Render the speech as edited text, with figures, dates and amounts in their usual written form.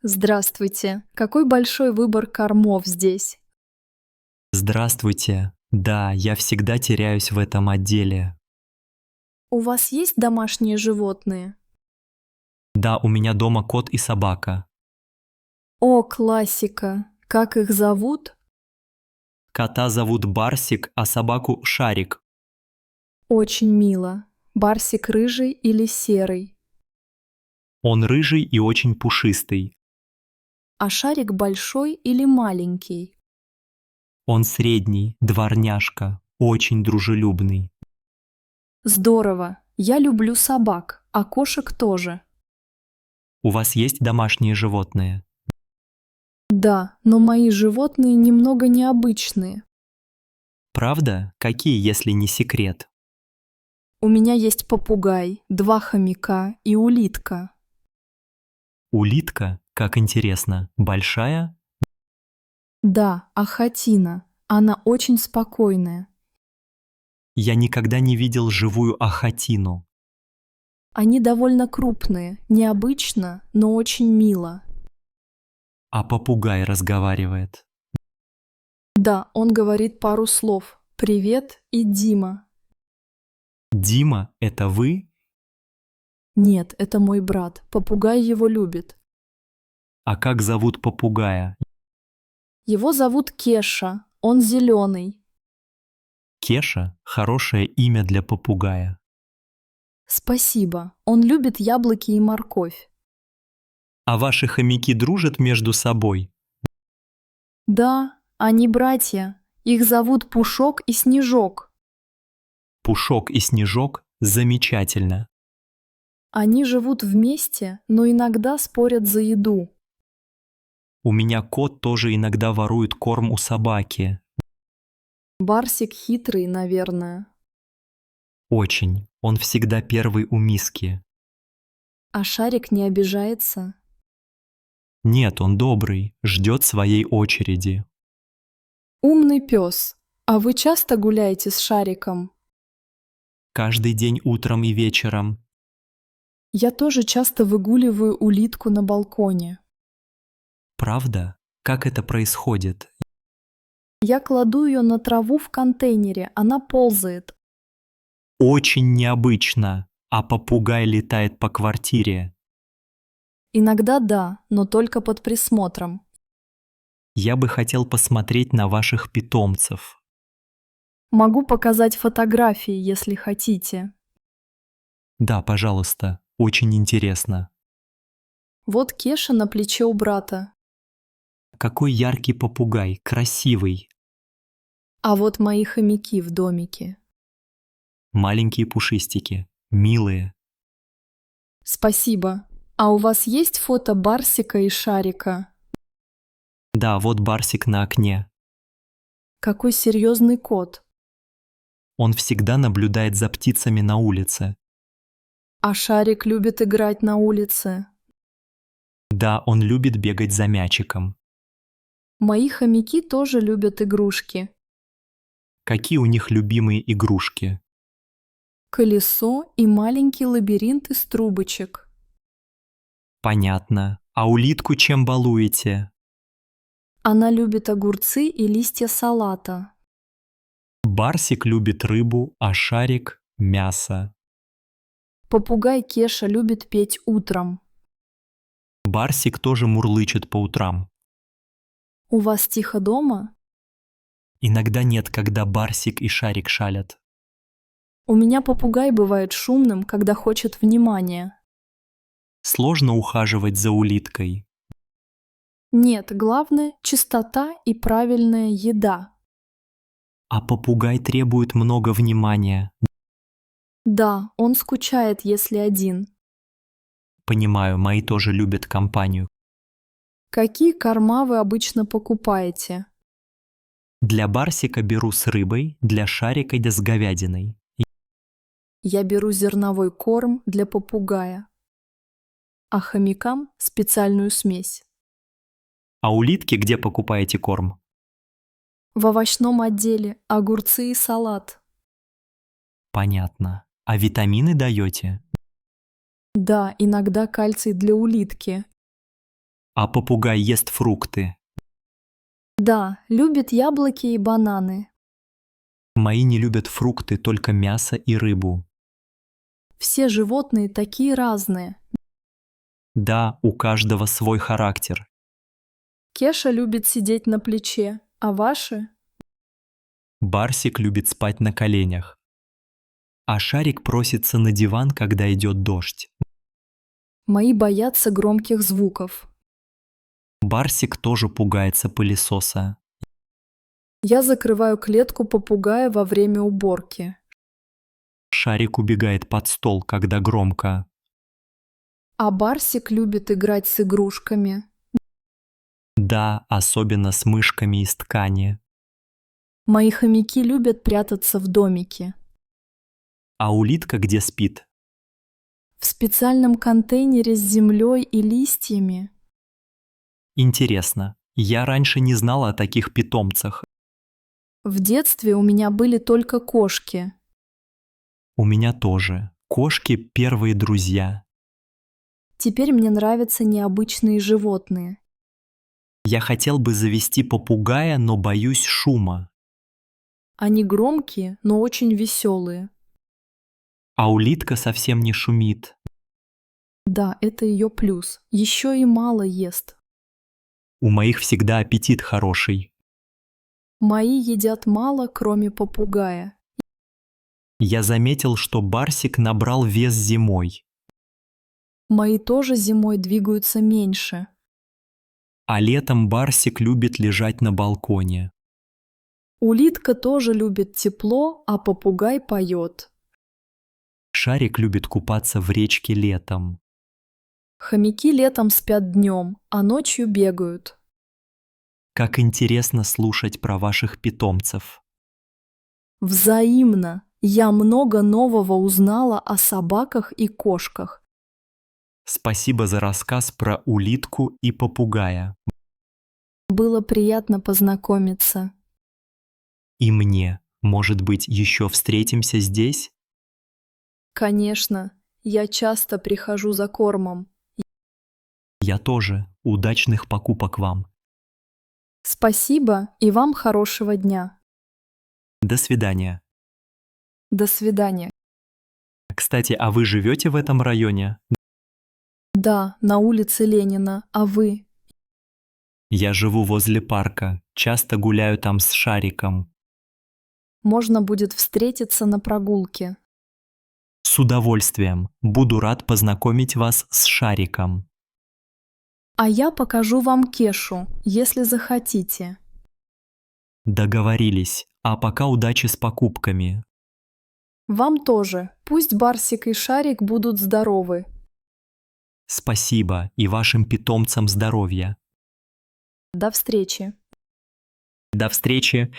Здравствуйте. Какой большой выбор кормов здесь. Здравствуйте. Да, я всегда теряюсь в этом отделе. У вас есть домашние животные? Да, у меня дома кот и собака. О, классика. Как их зовут? Кота зовут Барсик, а собаку Шарик. Очень мило. Барсик рыжий или серый? Он рыжий и очень пушистый. А шарик большой или маленький? Он средний, дворняжка, очень дружелюбный. Здорово. Я люблю собак, а кошек тоже. У вас есть домашние животные? Да, но мои животные немного необычные. Правда? Какие, если не секрет? У меня есть попугай, два хомяка и улитка. Улитка? Как интересно. Большая? Да, ахатина. Она очень спокойная. Я никогда не видел живую ахатину. Они довольно крупные, необычно, но очень мило. А попугай разговаривает. Да, он говорит пару слов. Привет и Дима. Дима, это вы? Нет, это мой брат. Попугай его любит. А как зовут попугая? Его зовут Кеша. Он зеленый. Кеша – хорошее имя для попугая. Спасибо. Он любит яблоки и морковь. А ваши хомяки дружат между собой? Да, они братья. Их зовут Пушок и Снежок. Пушок и Снежок – замечательно. Они живут вместе, но иногда спорят за еду. У меня кот тоже иногда ворует корм у собаки. Барсик хитрый, наверное. Очень. Он всегда первый у миски. А Шарик не обижается. Нет, он добрый, ждет своей очереди. Умный пес. А вы часто гуляете с Шариком? Каждый день утром и вечером. Я тоже часто выгуливаю улитку на балконе. Правда? Как это происходит? Я кладу ее на траву в контейнере, она ползает. Очень необычно. А попугай летает по квартире. Иногда да, но только под присмотром. Я бы хотел посмотреть на ваших питомцев. Могу показать фотографии, если хотите. Да, пожалуйста, очень интересно. Вот Кеша на плече у брата. Какой яркий попугай, красивый. А вот мои хомяки в домике. Маленькие пушистики, милые. Спасибо. А у вас есть фото Барсика и Шарика? Да, вот Барсик на окне. Какой серьезный кот. Он всегда наблюдает за птицами на улице. А Шарик любит играть на улице. Да, он любит бегать за мячиком. Мои хомяки тоже любят игрушки. Какие у них любимые игрушки? Колесо и маленький лабиринт из трубочек. Понятно. А улитку чем балуете? Она любит огурцы и листья салата. Барсик любит рыбу, а Шарик – мясо. Попугай Кеша любит петь утром. Барсик тоже мурлычет по утрам. У вас тихо дома? Иногда нет, когда Барсик и Шарик шалят. У меня попугай бывает шумным, когда хочет внимания. Сложно ухаживать за улиткой. Нет, главное – чистота и правильная еда. А попугай требует много внимания. Да, он скучает, если один. Понимаю, мои тоже любят компанию. Какие корма вы обычно покупаете? Для Барсика беру с рыбой, для Шарика с говядиной. Я беру зерновой корм для попугая, а хомякам специальную смесь. А улитки где покупаете корм? В овощном отделе огурцы и салат. Понятно. А витамины даете? Да, иногда кальций для улитки. А попугай ест фрукты. Да, любит яблоки и бананы. Мои не любят фрукты, только мясо и рыбу. Все животные такие разные. Да, у каждого свой характер. Кеша любит сидеть на плече, а ваши? Барсик любит спать на коленях. А Шарик просится на диван, когда идет дождь. Мои боятся громких звуков. Барсик тоже пугается пылесоса. Я закрываю клетку попугая во время уборки. Шарик убегает под стол, когда громко. А Барсик любит играть с игрушками. Да, особенно с мышками из ткани. Мои хомяки любят прятаться в домике. А улитка где спит? В специальном контейнере с землей и листьями. Интересно, я раньше не знала о таких питомцах. В детстве у меня были только кошки. У меня тоже. Кошки – первые друзья. Теперь мне нравятся необычные животные. Я хотел бы завести попугая, но боюсь шума. Они громкие, но очень веселые. А улитка совсем не шумит. Да, это ее плюс. Еще и мало ест. У моих всегда аппетит хороший. Мои едят мало, кроме попугая. Я заметил, что Барсик набрал вес зимой. Мои тоже зимой двигаются меньше. А летом Барсик любит лежать на балконе. Улитка тоже любит тепло, а попугай поет. Шарик любит купаться в речке летом. Хомяки летом спят днем, а ночью бегают. Как интересно слушать про ваших питомцев. Взаимно. Я много нового узнала о собаках и кошках. Спасибо за рассказ про улитку и попугая. Было приятно познакомиться. И мне. Может быть, еще встретимся здесь? Конечно, я часто прихожу за кормом. Я тоже. Удачных покупок вам. Спасибо и вам хорошего дня. До свидания. До свидания. Кстати, а вы живете в этом районе? Да, на улице Ленина, а вы? Я живу возле парка. Часто гуляю там с Шариком. Можно будет встретиться на прогулке. С удовольствием. Буду рад познакомить вас с Шариком. А я покажу вам Кешу, если захотите. Договорились. А пока удачи с покупками. Вам тоже. Пусть Барсик и Шарик будут здоровы. Спасибо и вашим питомцам здоровья. До встречи. До встречи.